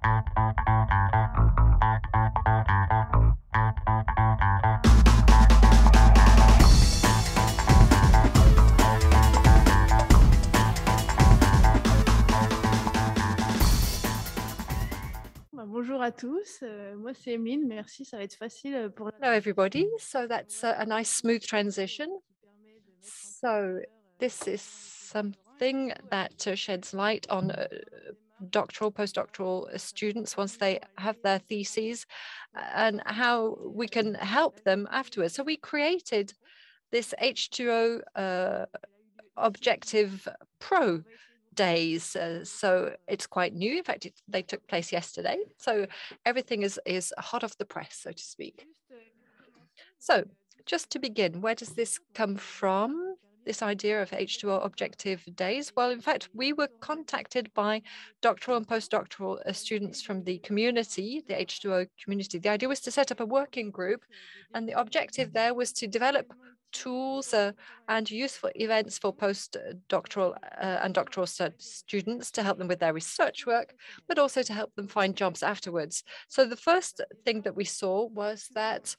Bonjour à tous, moi c'est Emeline, merci, ça va être facile pour... Hello, everybody. So that's a nice smooth transition. So this is something that sheds light on doctoral, postdoctoral students once they have their theses and how we can help them afterwards. So we created this H2O Objective Pro Days. So it's quite new. In fact, they took place yesterday. So everything is hot off the press, so to speak. So just to begin, where does this come from? This idea of H2O Objective Days? Well, in fact, we were contacted by doctoral and postdoctoral students from the community, the H2O community. The idea was to set up a working group, and the objective there was to develop tools and useful events for postdoctoral and doctoral students to help them with their research work, but also to help them find jobs afterwards. So the first thing that we saw was that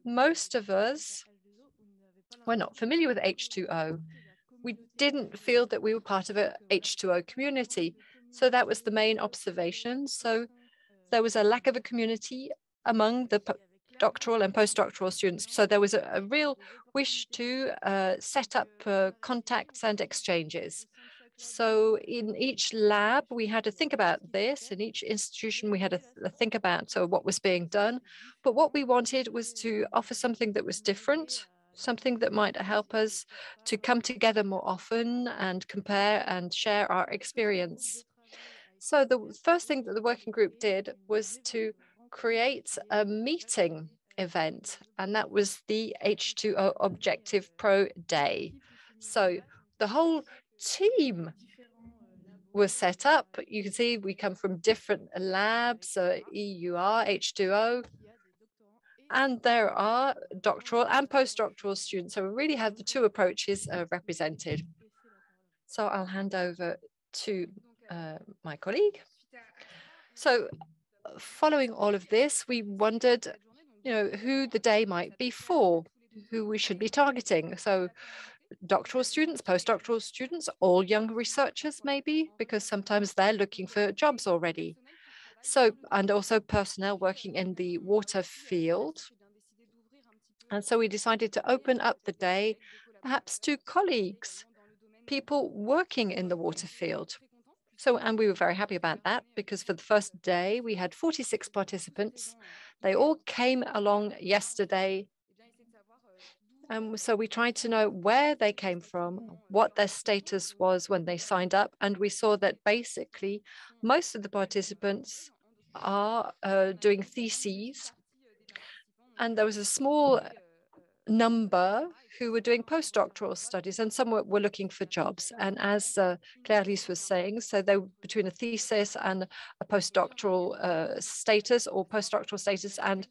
most of us were not familiar with H2O. We didn't feel that we were part of a H2O community. So that was the main observation. So there was a lack of a community among the doctoral and postdoctoral students. So there was a real wish to set up contacts and exchanges. So in each lab, we had to think about this. In each institution, we had to think about what was being done. But what we wanted was to offer something that was different, something that might help us to come together more often and compare and share our experience. So the first thing that the working group did was to create a meeting event, and that was the H2O Objective Pro Day. So the whole team was set up. You can see we come from different labs, EUR, H2O, and there are doctoral and postdoctoral students. So we really have the two approaches represented. So I'll hand over to my colleague. So following all of this, we wondered, who the day might be for, who we should be targeting. So doctoral students, postdoctoral students, all young researchers maybe, because sometimes they're looking for jobs already. So, and also personnel working in the water field. And so we decided to open up the day perhaps to colleagues, people working in the water field. So, and we were very happy about that because for the first day, we had 46 participants. They all came along yesterday. So we tried to know where they came from, what their status was when they signed up. And we saw that basically most of the participants are doing theses. And there was a small number who were doing postdoctoral studies, and some were looking for jobs. And as Claire-Lise was saying, so they were between a thesis and a postdoctoral status, or postdoctoral status and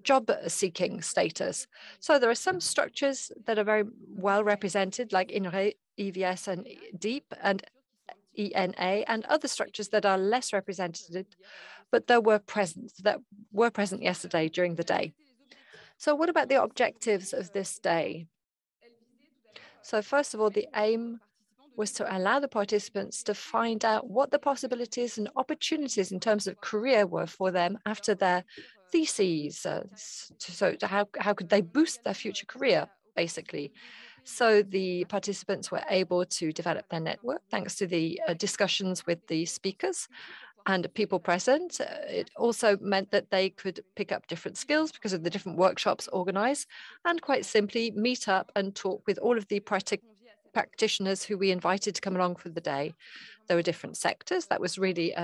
job-seeking status. So there are some structures that are very well represented, like INRAE, EVS, and DEEP, and ENA, and other structures that are less represented, but that were present yesterday during the day. So what about the objectives of this day? So first of all, the aim was to allow the participants to find out what the possibilities and opportunities in terms of career were for them after their theses. So how could they boost their future career, basically? So the participants were able to develop their network thanks to the discussions with the speakers and people present. It also meant that they could pick up different skills because of the different workshops organized, and quite simply meet up and talk with all of the practitioners who we invited to come along for the day. There were different sectors. That was really,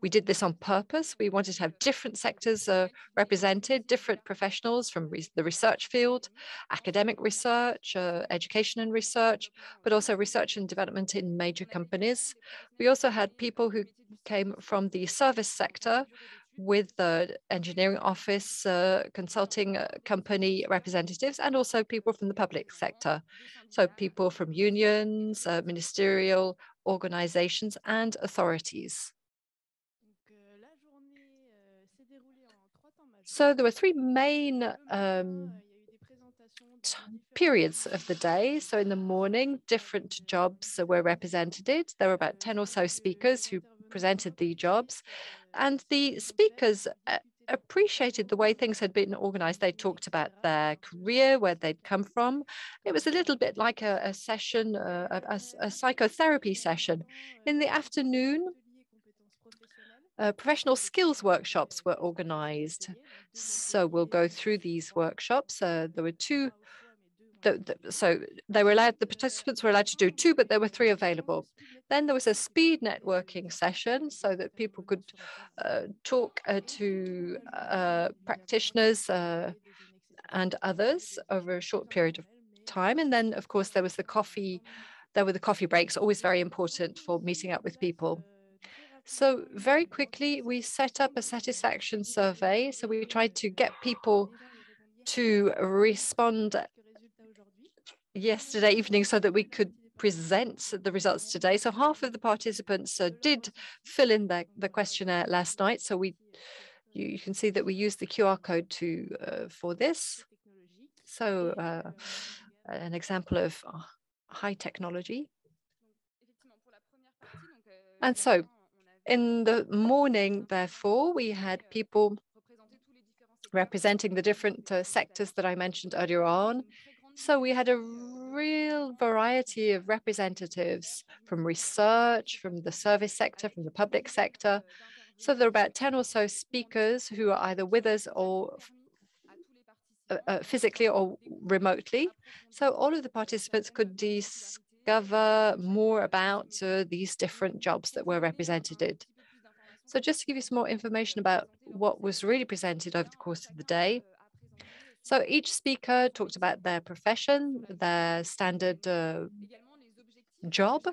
we did this on purpose. We wanted to have different sectors represented, different professionals from the research field, academic research, education and research, but also research and development in major companies. We also had people who came from the service sector with the engineering office, consulting company representatives, and also people from the public sector. So people from unions, ministerial organizations, and authorities. So there were three main periods of the day. So in the morning, different jobs were represented. There were about 10 or so speakers who presented the jobs, and the speakers appreciated the way things had been organized. They talked about their career, where they'd come from. It was a little bit like a session, a psychotherapy session. In the afternoon, professional skills workshops were organized. So we'll go through these workshops. There were two. So they were allowed, the participants were allowed to do two, but there were three available. Then there was a speed networking session so that people could talk to practitioners and others over a short period of time. And then, of course, there were the coffee breaks, always very important for meeting up with people. So very quickly, we set up a satisfaction survey. So we tried to get people to respond yesterday evening so that we could present the results today. So half of the participants did fill in the questionnaire last night. So you can see that we used the QR code for this. So an example of high technology. And so in the morning, therefore, we had people representing the different sectors that I mentioned earlier on. So we had a real variety of representatives from research, from the service sector, from the public sector. So there are about 10 or so speakers who are either with us or physically or remotely. So all of the participants could discover more about these different jobs that were represented. So just to give you some more information about what was really presented over the course of the day. So each speaker talked about their profession, their standard job,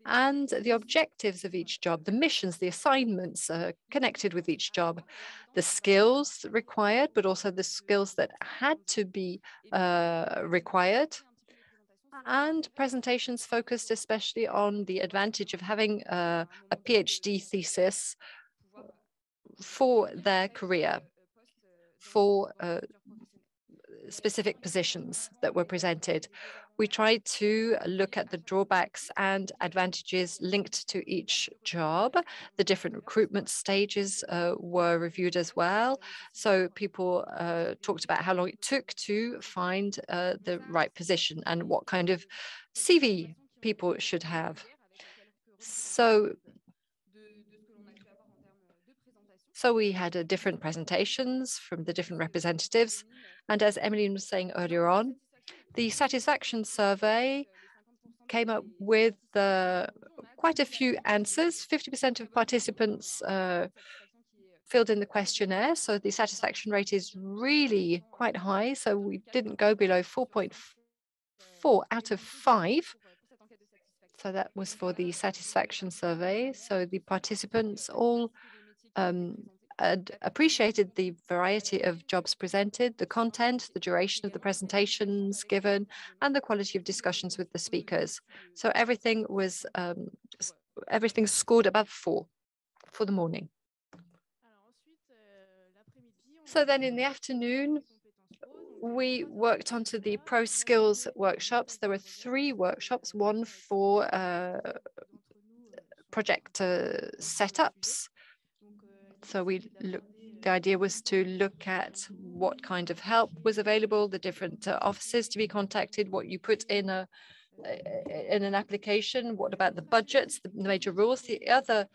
and the objectives of each job, the missions, the assignments connected with each job, the skills required, but also the skills that had to be required, and presentations focused especially on the advantage of having a PhD thesis for their career, for specific positions that were presented. We tried to look at the drawbacks and advantages linked to each job. The different recruitment stages were reviewed as well. So people talked about how long it took to find the right position and what kind of CV people should have. So we had different presentations from the different representatives. And as Emeline was saying earlier on, the satisfaction survey came up with quite a few answers. 50% of participants filled in the questionnaire. So the satisfaction rate is really quite high. So we didn't go below 4.4 out of 5. So that was for the satisfaction survey. So the participants all appreciated the variety of jobs presented, the content, the duration of the presentations given, and the quality of discussions with the speakers. So everything scored above 4 for the morning. So then in the afternoon, we worked onto the pro skills workshops. There were 3 workshops, one for project setups. So the idea was to look at what kind of help was available, the different offices to be contacted, what you put in an application, what about the budgets, the major rules. The other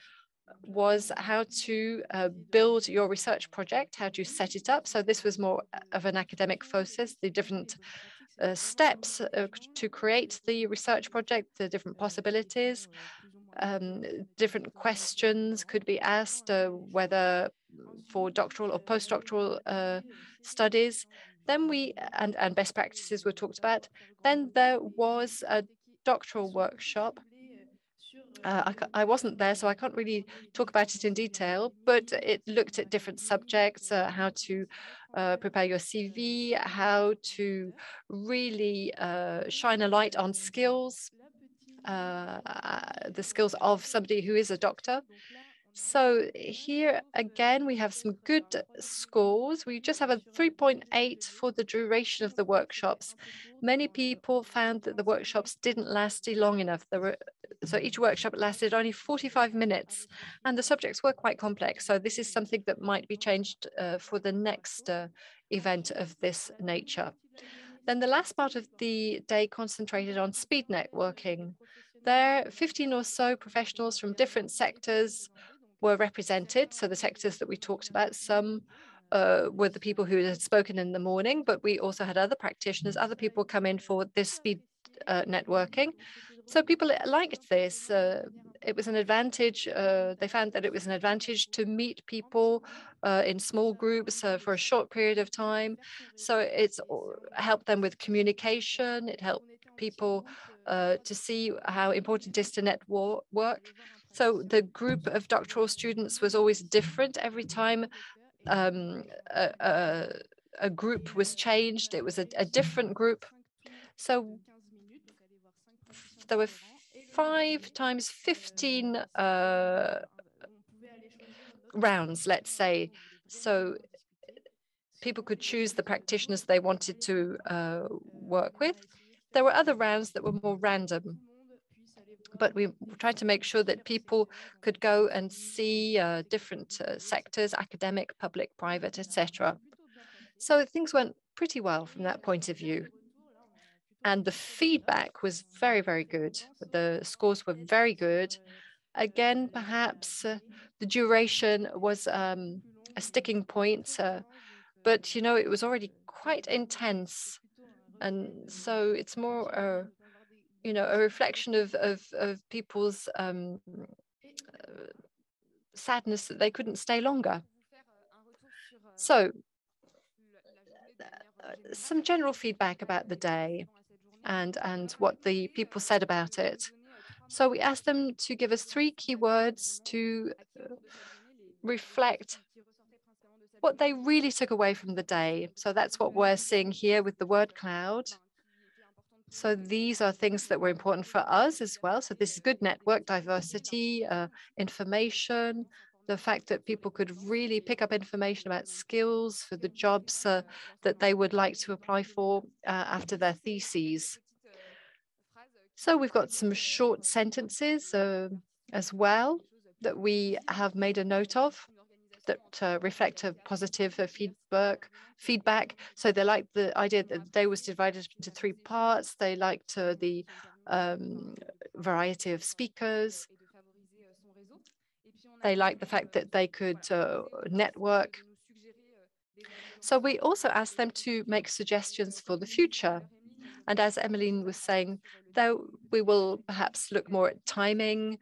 was how to build your research project, how to set it up. So this was more of an academic focus, the different steps to create the research project, the different possibilities. Different questions could be asked, whether for doctoral or postdoctoral studies. Then and best practices were talked about. Then there was a doctoral workshop. I wasn't there, so I can't really talk about it in detail, but it looked at different subjects, how to prepare your CV, how to really shine a light on skills, the skills of somebody who is a doctor. So here again, we have some good scores. We just have a 3.8 for the duration of the workshops. Many people found that the workshops didn't last long enough. So each workshop lasted only 45 minutes and the subjects were quite complex. So this is something that might be changed for the next event of this nature. Then the last part of the day concentrated on speed networking. There, 15 or so professionals from different sectors were represented. So the sectors that we talked about, some were the people who had spoken in the morning, but we also had other practitioners, other people come in for this speed networking. So people liked this. It was an advantage. They found that it was an advantage to meet people in small groups for a short period of time. So it's helped them with communication. It helped people to see how important it is to network. So the group of doctoral students was always different every time a group was changed. It was a different group. So there were 5 times 15 rounds, let's say. So people could choose the practitioners they wanted to work with. There were other rounds that were more random, but we tried to make sure that people could go and see different sectors, academic, public, private, etc. So things went pretty well from that point of view. And the feedback was very, very good. The scores were very good. Again, perhaps the duration was a sticking point, but you know, it was already quite intense. And so it's more, you know, a reflection of people's sadness that they couldn't stay longer. So some general feedback about the day and what the people said about it. So we asked them to give us 3 keywords to reflect what they really took away from the day. So that's what we're seeing here with the word cloud. So these are things that were important for us as well. So this is good network diversity, information, the fact that people could really pick up information about skills for the jobs that they would like to apply for after their theses. So we've got some short sentences as well that we have made a note of that reflect a positive feedback. So they liked the idea that the day was divided into 3 parts. They liked the variety of speakers. They liked the fact that they could network. So we also asked them to make suggestions for the future. And as Emeline was saying, though we will perhaps look more at timing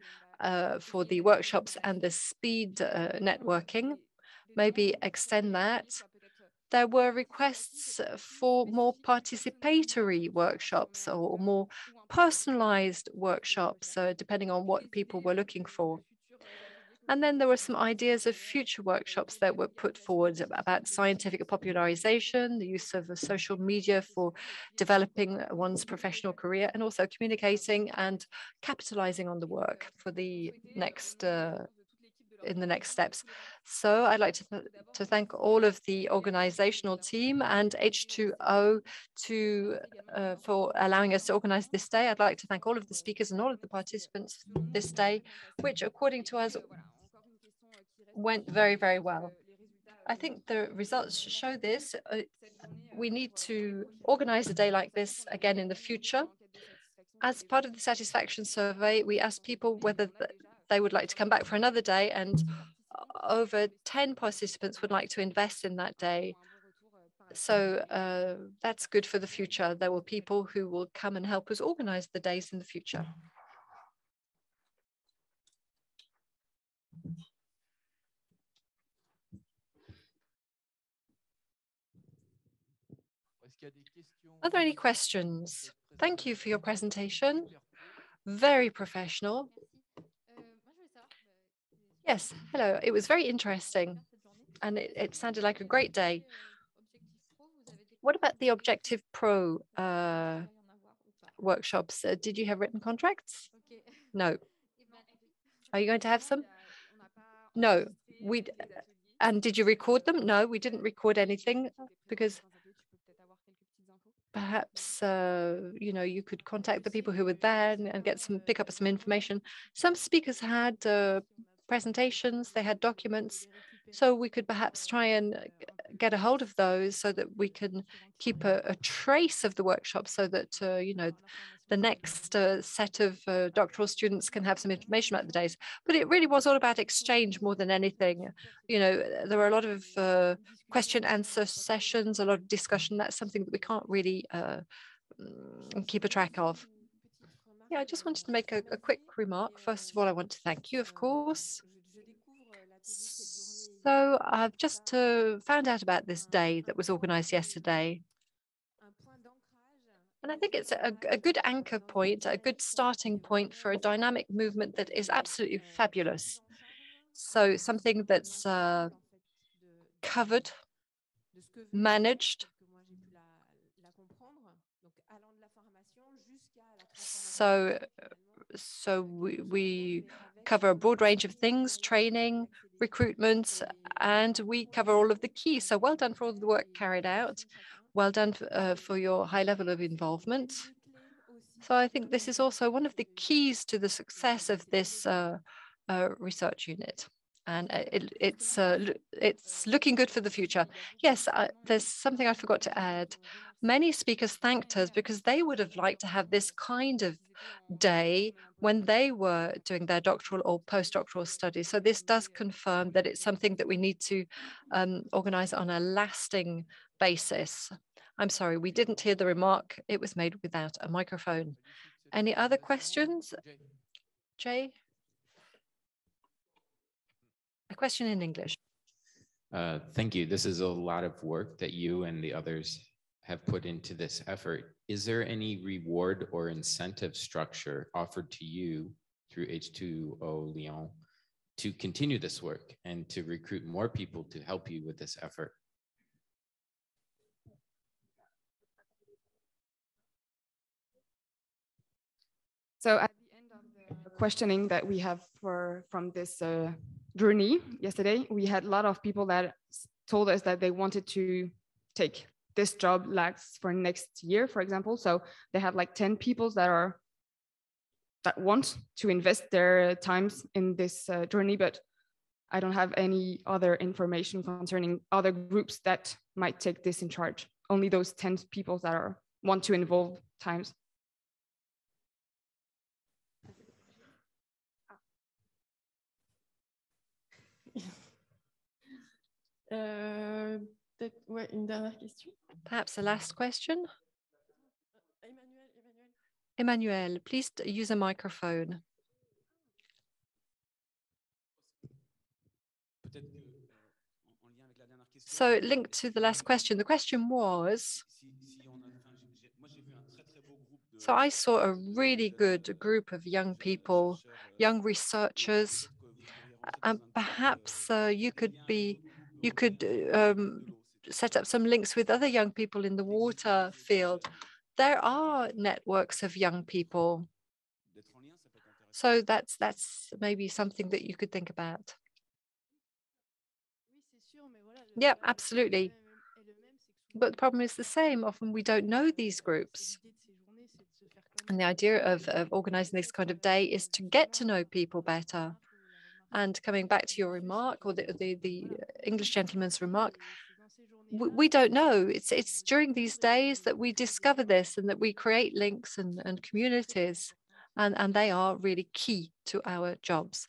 for the workshops and the speed networking, maybe extend that. There were requests for more participatory workshops or more personalized workshops, depending on what people were looking for. And then there were some ideas of future workshops that were put forward about scientific popularization, the use of social media for developing one's professional career, and also communicating and capitalizing on the work for the next in the next steps. So I'd like to thank all of the organizational team and H2O for allowing us to organize this day. I'd like to thank all of the speakers and all of the participants this day, which according to us went very, very well. I think the results show this. We need to organize a day like this again in the future. As part of the satisfaction survey, we asked people whether they would like to come back for another day, and over 10 participants would like to invest in that day. So that's good for the future. There will people who will come and help us organize the days in the future. Are there any questions? Thank you for your presentation. Very professional. Yes, hello. It was very interesting and it sounded like a great day. What about the Objective Pro workshops? Did you have written contracts? No. Are you going to have some? No, and did you record them? No, we didn't record anything because perhaps, you could contact the people who were there and pick up some information. Some speakers had presentations, they had documents, so we could perhaps try and get a hold of those so that we can keep a trace of the workshop so that, the next set of doctoral students can have some information about the days. But it really was all about exchange more than anything. There were a lot of question answer sessions, a lot of discussion. That's something that we can't really keep a track of. Yeah, I just wanted to make a quick remark. First of all, I want to thank you, of course. So I've just found out about this day that was organized yesterday. And I think it's a good anchor point, a good starting point for a dynamic movement that is absolutely fabulous. So something that's covered, managed. So we cover a broad range of things, training, recruitment, and we cover all of the keys. So well done for all the work carried out. Well done for your high level of involvement. So I think this is also one of the keys to the success of this research unit. And it's looking good for the future. Yes, there's something I forgot to add. Many speakers thanked us because they would have liked to have this kind of day when they were doing their doctoral or postdoctoral studies. So this does confirm that it's something that we need to organize on a lasting basis. I'm sorry, we didn't hear the remark. It was made without a microphone. Any other questions? Jay? A question in English. Thank you. This is a lot of work that you and the others have put into this effort. Is there any reward or incentive structure offered to you through H2O Lyon to continue this work and to recruit more people to help you with this effort? So at the end of the questioning that we have from this journey yesterday, we had a lot of people that told us that they wanted to take this job for next year, for example. So they have like 10 people that want to invest their times in this journey, but I don't have any other information concerning other groups that might take this in charge. Only those 10 people that want to involve times. Ouais, une dernière question. Perhaps a last question. Emmanuel, please use a microphone. So linked to the last question, the question was, so I saw a really good group of young people, young researchers, and perhaps you could set up some links with other young people in the water field. There are networks of young people. So that's maybe something that you could think about. Yeah, absolutely. But the problem is the same. Often we don't know these groups. And the idea of organizing this kind of day is to get to know people better. And coming back to your remark, or the English gentleman's remark, we don't know. It's during these days that we discover this and that we create links and communities. And they are really key to our jobs.